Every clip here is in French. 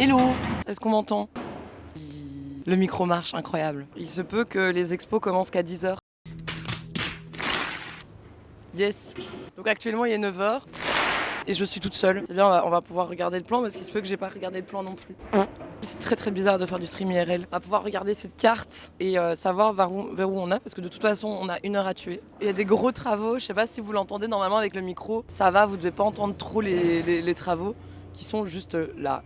Hello, est-ce qu'on m'entend? Le micro marche, incroyable. Il se peut que les expos commencent qu'à 10h. Yes. Donc actuellement il est 9h et je suis toute seule. C'est bien, on va pouvoir regarder le plan parce qu'il se peut que j'ai pas regardé le plan non plus. C'est très très bizarre de faire du stream IRL. On va pouvoir regarder cette carte et savoir vers où on a parce que de toute façon on a 1 heure à tuer. Il y a des gros travaux, je sais pas si vous l'entendez normalement avec le micro. Ça va, vous devez pas entendre trop les travaux qui sont juste là.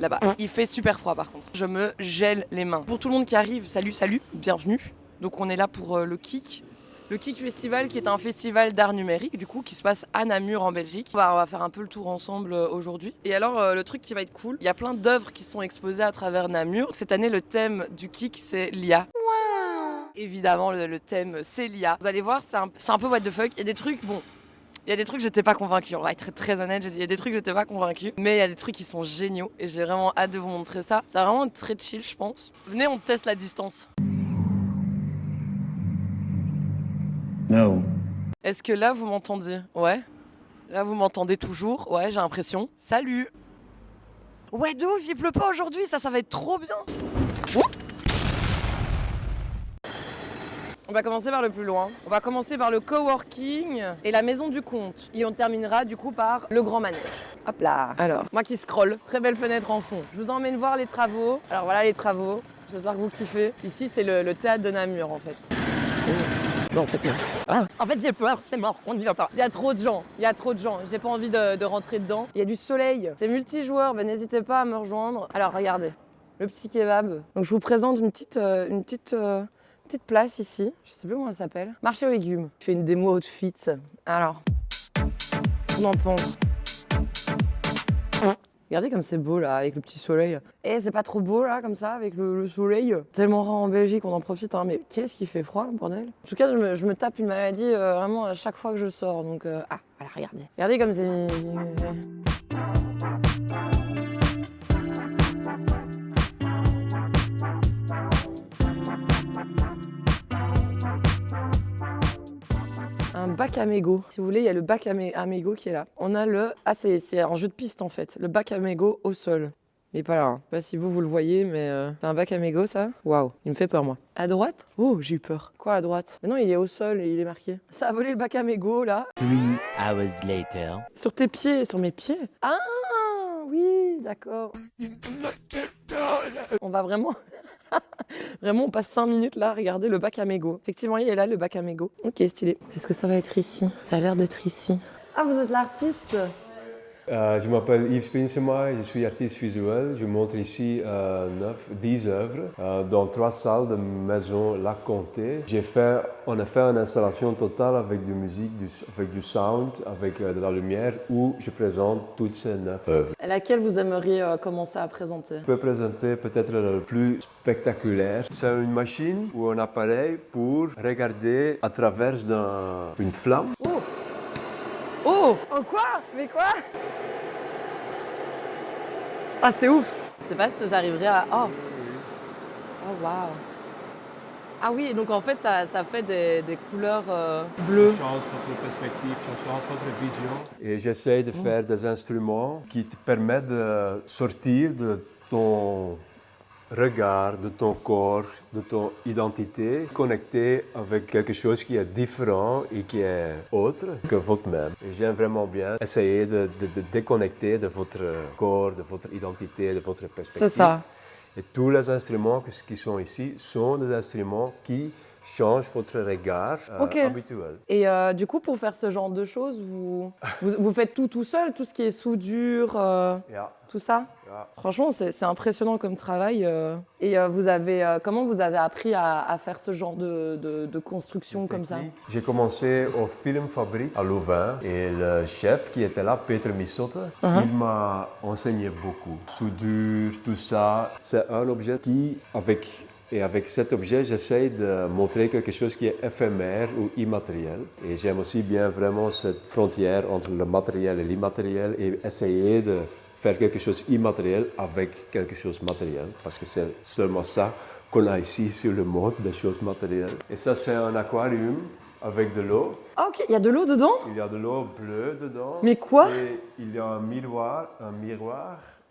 Là-bas. Il fait super froid par contre. Je me gèle les mains. Pour tout le monde qui arrive, salut, bienvenue. Donc on est là pour le KIC. Le KIC Festival qui est un festival d'art numérique du coup qui se passe à Namur en Belgique. On va faire un peu le tour ensemble aujourd'hui. Et alors le truc qui va être cool, il y a plein d'œuvres qui sont exposées à travers Namur. Cette année le thème du KIC c'est l'IA. Évidemment le thème c'est l'IA. Vous allez voir c'est un peu what the fuck. Il y a des trucs, bon, il y a des trucs j'étais pas convaincue, on va être très honnête, il y a des trucs j'étais pas convaincue, mais il y a des trucs qui sont géniaux et j'ai vraiment hâte de vous montrer ça. Ça va vraiment être très chill je pense. Venez on teste la distance. No. Est-ce que là vous m'entendez? Ouais. Là vous m'entendez toujours? Ouais j'ai l'impression. Salut. Ouais de ouf, il pleut pas aujourd'hui, ça va être trop bien. Ouh. On va commencer par le plus loin. On va commencer par le coworking et la maison du comte. Et on terminera du coup par le grand manège. Hop là. Alors, moi qui scrolle, très belle fenêtre en fond. Je vous emmène voir les travaux. Alors voilà les travaux. J'espère que vous kiffez. Ici c'est le théâtre de Namur en fait. Non, en fait non. Ah, en fait j'ai peur, c'est mort, on n'y va pas. Il y a trop de gens, j'ai pas envie de rentrer dedans. Il y a du soleil, c'est multijoueur, ben n'hésitez pas à me rejoindre. Alors regardez, le petit kebab. Donc je vous présente une petite place ici, je sais plus comment elle s'appelle. Marché aux légumes. Je fais une démo outfit. Alors, qu'est-ce qu'on en pense? Regardez comme c'est beau là, avec le petit soleil. Et c'est pas trop beau là, comme ça, avec le soleil. Tellement rare en Belgique, on en profite, hein. Mais qu'est-ce qui fait froid, bordel? En tout cas, je me tape une maladie vraiment à chaque fois que je sors. Donc, ah, voilà, regardez. Regardez comme c'est... Un bac à mégots. Si vous voulez, il y a le bac à mégots qui est là. On a le... Ah, c'est un jeu de piste en fait. Le bac à mégots au sol. Il est pas là. Hein. Je sais pas si vous le voyez, mais c'est un bac à mégots ça. Waouh, il me fait peur moi. À droite? Oh, j'ai eu peur. Quoi à droite? Mais non, il est au sol et il est marqué. Ça a volé le bac à mégots là. 3 hours later. Sur tes pieds, sur mes pieds. Ah oui, d'accord. On va vraiment... Vraiment, on passe 5 minutes là à regarder le bac à mégots. Effectivement, il est là, le bac à mégots. Ok, stylé. Est-ce que ça va être ici? Ça a l'air d'être ici. Ah, vous êtes l'artiste? Je m'appelle Yves Spinsema, je suis artiste visuel. Je montre ici 10 œuvres dans 3 salles de maison La Comté. On a fait une installation totale avec de musique, avec du sound, avec de la lumière, où je présente toutes ces 9 œuvres. Laquelle vous aimeriez commencer à présenter? Je peux présenter peut-être le plus spectaculaire. C'est une machine ou un appareil pour regarder à travers une flamme. Oh! Oh quoi? Mais quoi? Ah c'est ouf! Je sais pas si j'arriverai à... Oh! Oh waouh! Ah oui, donc en fait ça fait des couleurs bleues. Ça change votre perspective, ça change votre vision. Et j'essaie de faire des instruments qui te permettent de sortir de ton regard, de ton corps, de ton identité, connecté avec quelque chose qui est différent et qui est autre que vous-même. Et j'aime vraiment bien essayer de déconnecter de votre corps, de votre identité, de votre perspective. C'est ça. Et tous les instruments qui sont ici sont des instruments qui changent votre regard habituel. Et du coup, pour faire ce genre de choses, vous faites tout seul, tout ce qui est soudure, tout ça? Franchement, c'est impressionnant comme travail. Et comment vous avez appris à faire ce genre de construction comme ça? J'ai commencé au Filmfabriek à Louvain et le chef qui était là, Peter Missotte, il m'a enseigné beaucoup. Soudure, tout ça, c'est un objet qui, avec cet objet, j'essaie de montrer quelque chose qui est éphémère ou immatériel. Et j'aime aussi bien vraiment cette frontière entre le matériel et l'immatériel et essayer de faire quelque chose immatériel avec quelque chose de matériel. Parce que c'est seulement ça qu'on a ici sur le monde des choses matérielles. Et ça, c'est un aquarium avec de l'eau. Ah ok, il y a de l'eau dedans? Il y a de l'eau bleue dedans. Mais quoi? Et il y a un miroir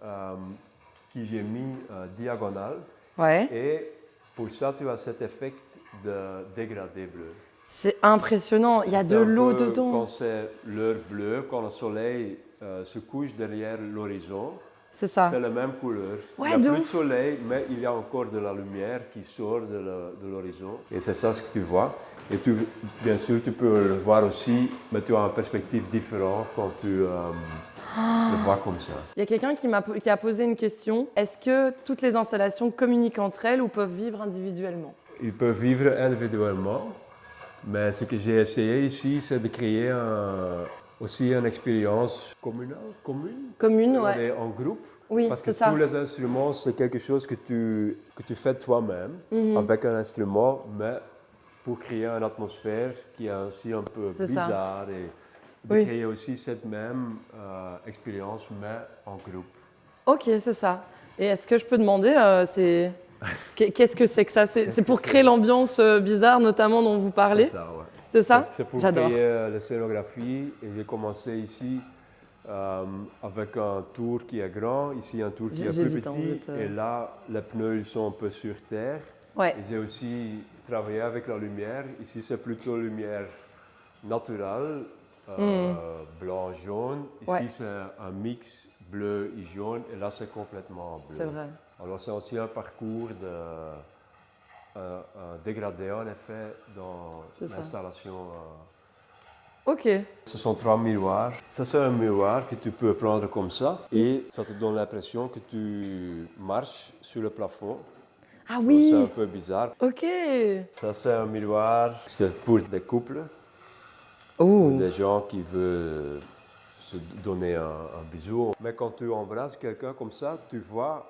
que j'ai mis diagonal. Ouais. Et pour ça, tu as cet effet de dégradé bleu. C'est impressionnant, il y a C'est de un l'eau peu dedans. Quand c'est l'heure bleue, quand le soleil se couche derrière l'horizon, C'est ça. c'est la même couleur. Ouais, il n'y de a plus de ouf. soleil, mais il y a encore de la lumière qui sort de l'horizon. Et c'est ça ce que tu vois. Et bien sûr, tu peux le voir aussi, mais tu as une perspective différente quand tu le vois comme ça. Il y a quelqu'un qui a posé une question. Est-ce que toutes les installations communiquent entre elles ou peuvent vivre individuellement? Ils peuvent vivre individuellement, mais ce que j'ai essayé ici, c'est de créer aussi une expérience commune. Commune, On ouais. est en groupe. Oui, Parce que c'est ça. tous les instruments, c'est quelque chose que tu fais toi-même Mhm. avec un instrument, mais pour créer une atmosphère qui est aussi un peu C'est ça. bizarre et de Oui. créer aussi cette même expérience, mais en groupe. Ok, c'est ça. Et est-ce que je peux demander, qu'est-ce que c'est que ça? C'est pour que créer c'est l'ambiance bizarre, notamment dont vous parlez? C'est ça, ouais. C'est ça? C'est pour J'adore. créer la scénographie et j'ai commencé ici avec un tour qui est grand, ici un tour qui est J'ai plus vite petit envie de- et là les pneus ils sont un peu sur terre. Ouais. Et j'ai aussi travaillé avec la lumière. Ici c'est plutôt lumière naturelle, blanc, jaune. Ici Ouais. c'est un mix bleu et jaune et là c'est complètement bleu. C'est vrai. Alors c'est aussi un parcours un dégradé en effet dans C'est ça. l'installation. Ok. Ce sont 3 miroirs. Ça c'est un miroir que tu peux prendre comme ça et ça te donne l'impression que tu marches sur le plafond. Ah C'est un oui. peu bizarre. Ok. Ça c'est un miroir, c'est pour des couples, Oh. des gens qui veulent se donner un bisou. Mais quand tu embrasses quelqu'un comme ça, tu vois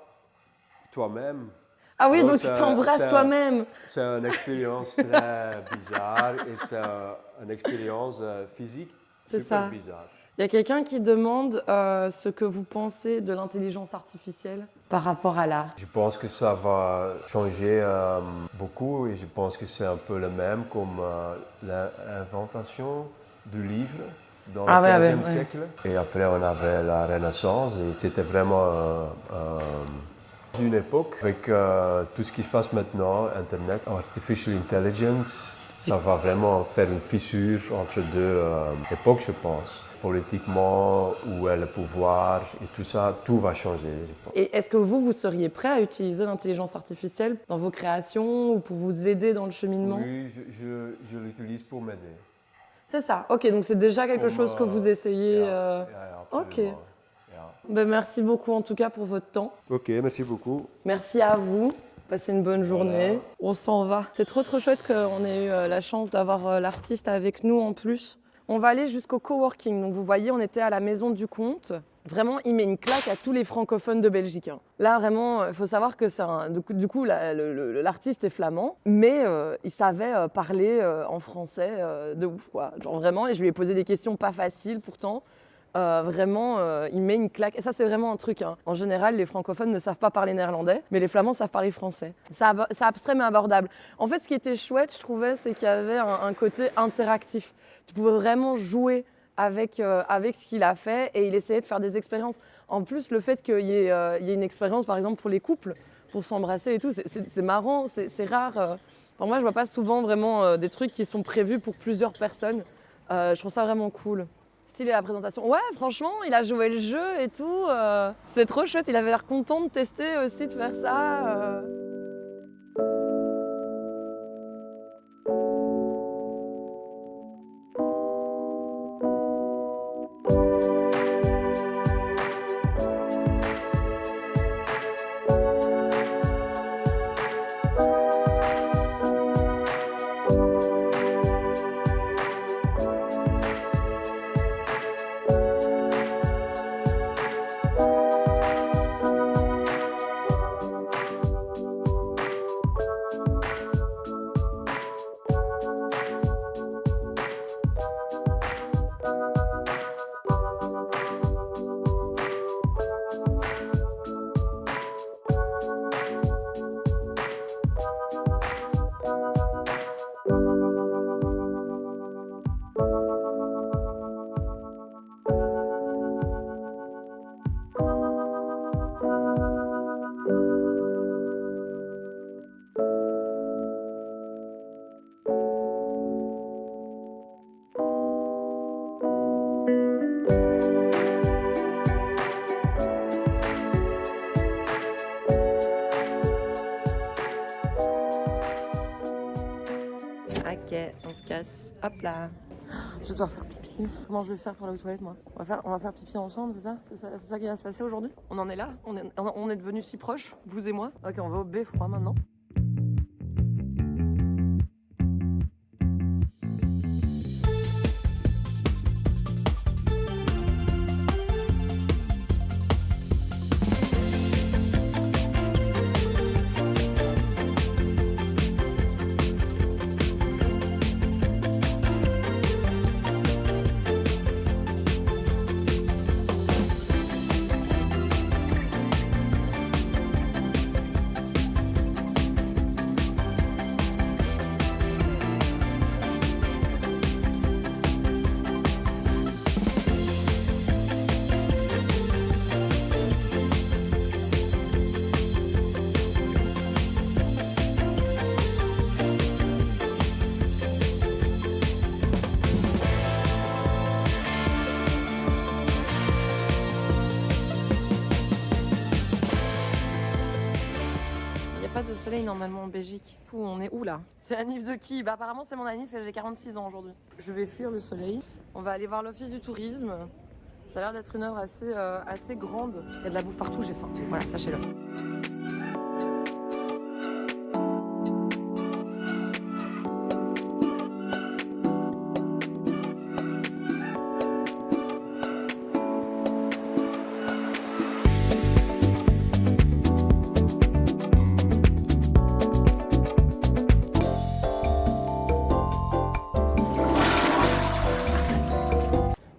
toi-même. Ah oui, Alors, donc tu t'embrasses c'est toi-même. C'est une expérience très bizarre et c'est une expérience physique C'est super ça. bizarre. Il y a quelqu'un qui demande ce que vous pensez de l'intelligence artificielle par rapport à l'art. Je pense que ça va changer beaucoup et je pense que c'est un peu le même comme l'invention du livre dans le Ah ouais, 15e ouais. siècle. Et après, on avait la Renaissance et c'était vraiment une époque avec tout ce qui se passe maintenant, Internet, Artificial Intelligence. Ça va vraiment faire une fissure entre deux époques, je pense. Politiquement, où est le pouvoir et tout ça, tout va changer, je pense. Et est-ce que vous seriez prêt à utiliser l'intelligence artificielle dans vos créations ou pour vous aider dans le cheminement? Oui, je l'utilise pour m'aider. C'est ça. Ok, donc c'est déjà quelque Comme, chose que vous essayez. Yeah, Ok. absolument. Yeah. Ben, merci beaucoup en tout cas pour votre temps. Ok, merci beaucoup. Merci à vous. Passez une bonne journée. Voilà. On s'en va. C'est trop chouette qu'on ait eu la chance d'avoir l'artiste avec nous en plus. On va aller jusqu'au coworking. Donc vous voyez, on était à la Maison du Comte. Vraiment, il met une claque à tous les francophones de Belgique. Hein. Là, vraiment, il faut savoir que c'est du coup, l'artiste est flamand, mais il savait parler en français de ouf, quoi. Genre vraiment, et je lui ai posé des questions pas faciles pourtant. Vraiment, il met une claque. Et ça, c'est vraiment un truc. Hein. En général, les francophones ne savent pas parler néerlandais, mais les flamands savent parler français. C'est abstrait mais abordable. En fait, ce qui était chouette, je trouvais, c'est qu'il y avait un côté interactif. Tu pouvais vraiment jouer avec ce qu'il a fait et il essayait de faire des expériences. En plus, le fait qu'il y ait une expérience, par exemple, pour les couples, pour s'embrasser et tout, c'est marrant, c'est rare. Enfin, moi, je vois pas souvent vraiment des trucs qui sont prévus pour plusieurs personnes. Je trouve ça vraiment cool. Stylé la présentation. Ouais, franchement, il a joué le jeu et tout. C'est trop chouette. Il avait l'air content de tester aussi, de faire ça. efficace. Hop là. Je vais devoir faire pipi. Comment je vais faire pour aller aux toilettes, moi? On va faire pipi ensemble, c'est ça? C'est ça qui va se passer aujourd'hui? On en est là? On est devenus si proches, vous et moi? Ok, on va au beffroi maintenant. Pas de soleil normalement en Belgique. On est où là? C'est la nif de qui? Bah apparemment c'est mon anniv et j'ai 46 ans aujourd'hui. Je vais fuir le soleil. On va aller voir l'office du tourisme. Ça a l'air d'être une œuvre assez grande. Il y a de la bouffe partout, j'ai faim. Voilà, sachez-le.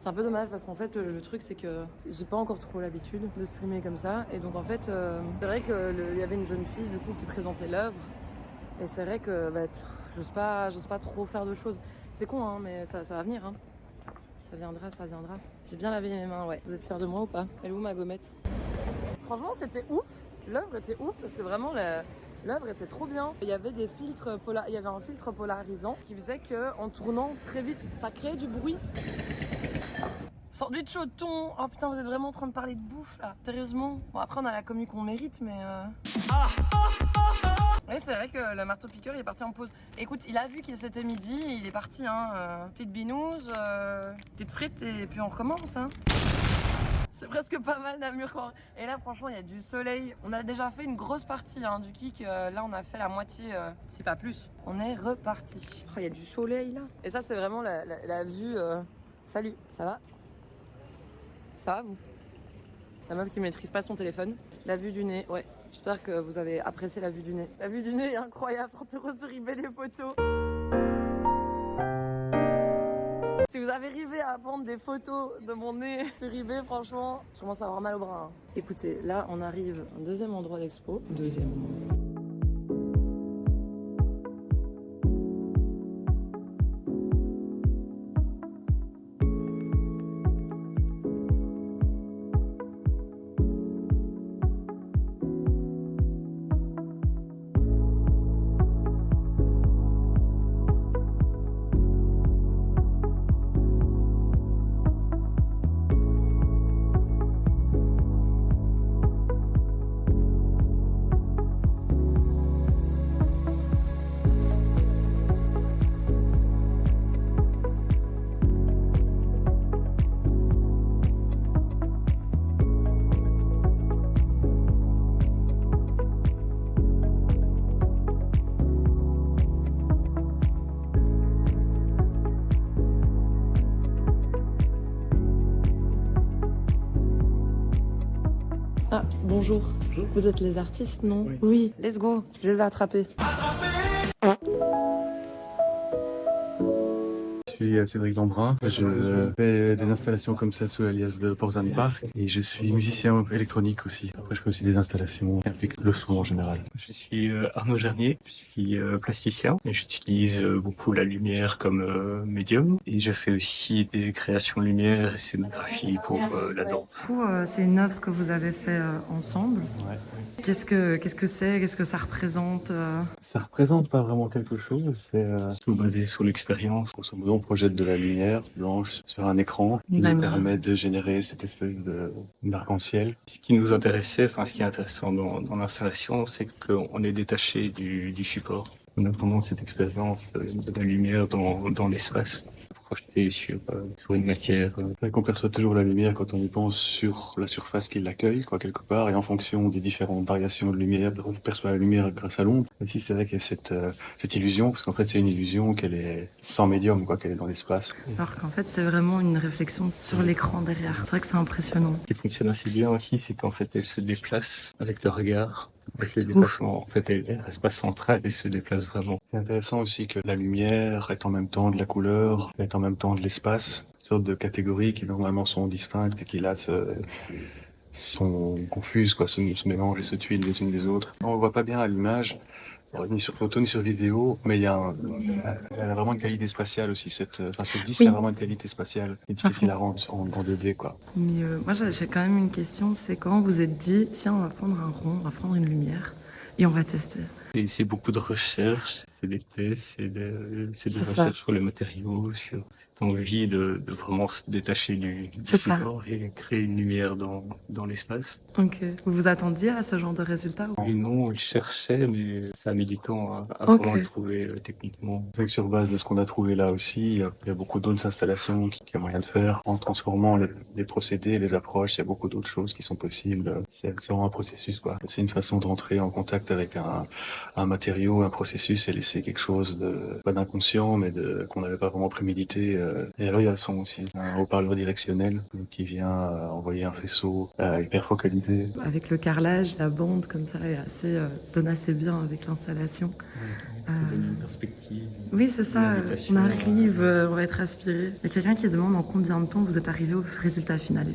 C'est un peu dommage parce qu'en fait le truc c'est que j'ai pas encore trop l'habitude de streamer comme ça et donc en fait c'est vrai qu'il y avait une jeune fille du coup qui présentait l'œuvre et c'est vrai que j'ose pas trop faire de choses. C'est con hein mais ça va venir hein. Ça viendra. J'ai bien lavé mes mains, ouais. Vous êtes fiers de moi ou pas? Elle est où ma gommette? Franchement c'était ouf, l'œuvre était ouf parce que vraiment l'œuvre était trop bien. Il y avait des filtres il y avait un filtre polarisant qui faisait que en tournant très vite, ça créait du bruit. Sandwich au thon. Oh putain, vous êtes vraiment en train de parler de bouffe là. Sérieusement. Bon après on a la commu qu'on mérite mais ouais, c'est vrai que le marteau piqueur il est parti en pause. Écoute, il a vu qu'il c'était midi, il est parti hein. Petite binouse, petite frite et puis on recommence hein. C'est presque pas mal Namur quoi. Et là franchement il y a du soleil. On a déjà fait une grosse partie hein, du kick. Là on a fait la moitié, si pas plus. On est reparti. Oh, il y a du soleil là. Et ça c'est vraiment la vue. Salut, ça va? Ça va vous? La meuf qui maîtrise pas son téléphone. La vue du nez, ouais. J'espère que vous avez apprécié la vue du nez. La vue du nez est incroyable, 30 € sur eBay les photos. Si vous avez arrivé à prendre des photos de mon nez sur eBay, franchement, je commence à avoir mal au bras. Hein. Écoutez, là on arrive à un deuxième endroit d'expo. Deuxième. Ah, bonjour. Bonjour. Vous êtes les artistes, non? Oui. Oui, let's go. Je les ai attrapés. Je suis Cédric Dambrun. Je fais des installations comme ça sous l'alias de Porzan Park et je suis musicien électronique aussi. Après, je fais aussi des installations avec le son en général. Je suis Arnaud Gernier, je suis plasticien et j'utilise beaucoup la lumière comme médium et je fais aussi des créations de lumière et scénographie pour la danse. Du coup, c'est une œuvre que vous avez fait ensemble. Ouais. Qu'est-ce que c'est? Qu'est-ce que ça représente? Ça représente pas vraiment quelque chose, c'est Tout basé sur l'expérience. grosso modo on projette de la lumière blanche sur un écran qui nous permet de générer cet effet d'arc-en-ciel. Ce qui nous intéressait, enfin ce qui est intéressant dans l'installation, c'est qu'on est détaché du support. On a vraiment cette expérience de la lumière dans l'espace, projetée sur une matière. C'est vrai qu'on perçoit toujours la lumière quand on y pense sur la surface qui l'accueille, quoi, quelque part, et en fonction des différentes variations de lumière, on perçoit la lumière grâce à l'ombre. Ici, c'est vrai qu'il y a cette illusion, parce qu'en fait, c'est une illusion qu'elle est sans médium, quoi, qu'elle est dans l'espace. Alors qu'en fait, c'est vraiment une réflexion sur l'écran derrière. C'est vrai que c'est impressionnant. Ce qui fonctionne assez bien aussi, c'est qu'en fait, elle se déplace avec le regard. Avec le déplacement, en fait, elle reste pas centrale, elle se déplace vraiment. C'est intéressant aussi que la lumière est en même temps de la couleur, est en même temps de l'espace, une sorte de catégories qui normalement sont distinctes et qui là sont confuses, quoi, se mélangent et se tuilent les unes les autres. On le voit pas bien à l'image, ni sur photo ni sur vidéo, mais elle a vraiment une qualité spatiale aussi. Ce disque Oui. a vraiment une qualité spatiale. C'est difficile à rendre en 2D, quoi. Mais moi, j'ai quand même une question, c'est quand vous êtes dit, tiens, on va prendre un rond, on va prendre une lumière et on va tester. Et c'est beaucoup de recherches, c'est des tests, c'est des C'est ça. recherches sur les matériaux, sur cette envie de vraiment se détacher du C'est ça. support et créer une lumière dans l'espace. Ok. Vous vous attendiez à ce genre de résultat ou... Et non, je cherchais, mais ça a mis du temps à Ok. vraiment le trouver techniquement. C'est vrai que sur base de ce qu'on a trouvé là aussi, il y a beaucoup d'autres installations qui y a moyen de faire. En transformant les procédés, les approches, il y a beaucoup d'autres choses qui sont possibles. C'est vraiment un processus, quoi. C'est une façon de rentrer en contact avec un matériau, un processus et laisser quelque chose pas d'inconscient, mais qu'on n'avait pas vraiment prémédité. Et alors il y a le son aussi, un haut-parleur directionnel qui vient envoyer un faisceau hyper focalisé. Avec le carrelage, la bande comme ça est assez, donne assez bien avec l'installation. Ça donne une perspective. Oui, c'est ça. Une invitation On arrive, on va être aspiré. Il y a quelqu'un qui demande en combien de temps vous êtes arrivé au résultat final.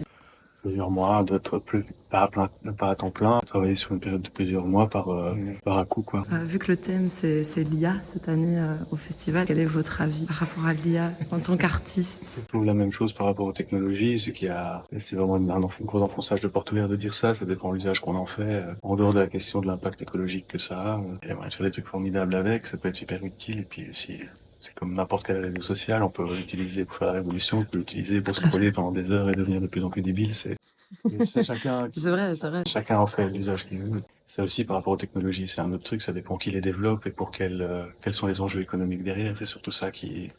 Plusieurs mois, d'être pas à temps plein, travailler sur une période de plusieurs mois par à coup, quoi. Vu que le thème c'est l'IA cette année au festival, quel est votre avis par rapport à l'IA en tant qu'artiste? C'est toujours la même chose par rapport aux technologies, c'est vraiment un gros enfonçage de porte ouverte de dire ça dépend de l'usage qu'on en fait, en dehors de la question de l'impact écologique que ça a. Il y a moyen de faire des trucs formidables avec, ça peut être super utile, et puis aussi, c'est comme n'importe quel réseau social, on peut l'utiliser pour faire la révolution, on peut l'utiliser pour scroller pendant des heures et devenir de plus en plus débile, c'est chacun C'est vrai, c'est vrai. chacun en fait l'usage qu'il veut. C'est aussi par rapport aux technologies, c'est un autre truc, ça dépend qui les développe et pour quels sont les enjeux économiques derrière. C'est surtout ça qui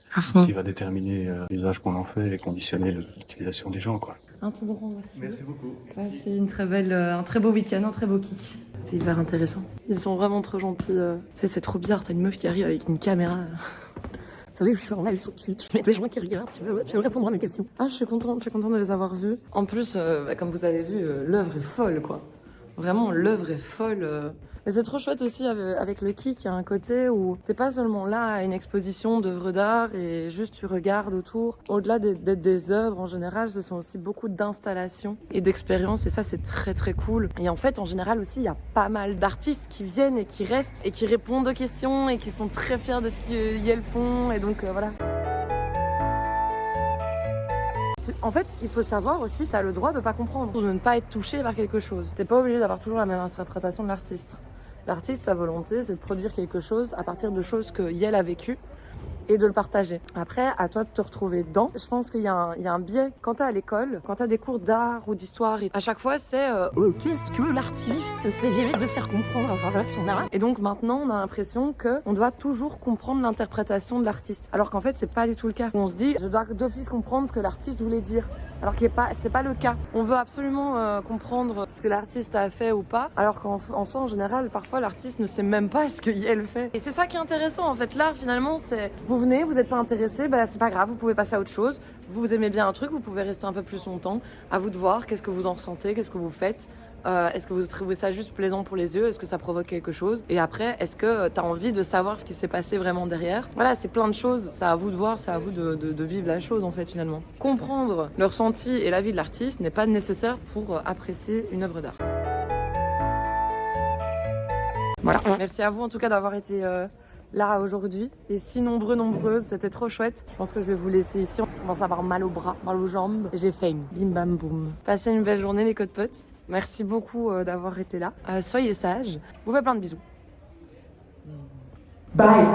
va déterminer l'usage qu'on en fait et conditionner l'utilisation des gens, quoi. Un tout grand merci. Merci beaucoup. C'est une très belle, un très beau week-end, un très beau kick. C'est hyper intéressant. Ils sont vraiment trop gentils. C'est trop bizarre, t'as une meuf qui arrive avec une caméra. Vous savez, je suis en live sur Twitch, il y a des gens qui regardent, tu veux répondre à mes questions. Ah, je suis contente de les avoir vus. En plus, comme vous avez vu, l'œuvre est folle, quoi. Vraiment, l'œuvre est folle. Mais c'est trop chouette aussi avec le kick, il y a un côté où t'es pas seulement là à une exposition d'œuvres d'art et juste tu regardes autour. Au-delà d'être des œuvres, en général, ce sont aussi beaucoup d'installations et d'expériences et ça, c'est très très cool. Et en fait, en général aussi, il y a pas mal d'artistes qui viennent et qui restent et qui répondent aux questions et qui sont très fiers de ce qu'elles font et donc voilà. En fait, il faut savoir aussi, t'as le droit de pas comprendre, de ne pas être touché par quelque chose. T'es pas obligé d'avoir toujours la même interprétation de l'artiste. L'artiste, sa volonté, c'est de produire quelque chose à partir de choses que Yel a vécues et de le partager. Après, à toi de te retrouver dedans. Je pense qu'il y a un biais quand t'es à l'école, quand t'as des cours d'art ou d'histoire. À chaque fois, c'est qu'est-ce que l'artiste essaie de faire comprendre à travers son art. Et donc maintenant, on a l'impression qu'on doit toujours comprendre l'interprétation de l'artiste. Alors qu'en fait, c'est pas du tout le cas. On se dit, je dois d'office comprendre ce que l'artiste voulait dire. Alors que c'est pas le cas. On veut absolument comprendre ce que l'artiste a fait ou pas. Alors qu'en soi, en général, parfois, l'artiste ne sait même pas ce que Yel fait. Et c'est ça qui est intéressant. En fait, l'art, finalement, c'est vous venez, vous n'êtes pas intéressé, bah c'est pas grave, vous pouvez passer à autre chose. Vous aimez bien un truc, vous pouvez rester un peu plus longtemps. À vous de voir, qu'est-ce que vous en ressentez, qu'est-ce que vous faites. Est-ce que vous trouvez ça juste plaisant pour les yeux? Est-ce que ça provoque quelque chose? Et après, est-ce que tu as envie de savoir ce qui s'est passé vraiment derrière? Voilà, c'est plein de choses. C'est à vous de voir, c'est à vous de vivre la chose en fait finalement. Comprendre le ressenti et la vie de l'artiste n'est pas nécessaire pour apprécier une œuvre d'art. Voilà. Merci à vous en tout cas d'avoir été là aujourd'hui. Et si nombreuses, c'était trop chouette. Je pense que je vais vous laisser ici. On commence à avoir mal aux bras, mal aux jambes. J'ai faim. Bim bam boum. Passez une belle journée les codes-potes. Merci beaucoup d'avoir été là. Soyez sages. Je vous fais plein de bisous. Bye.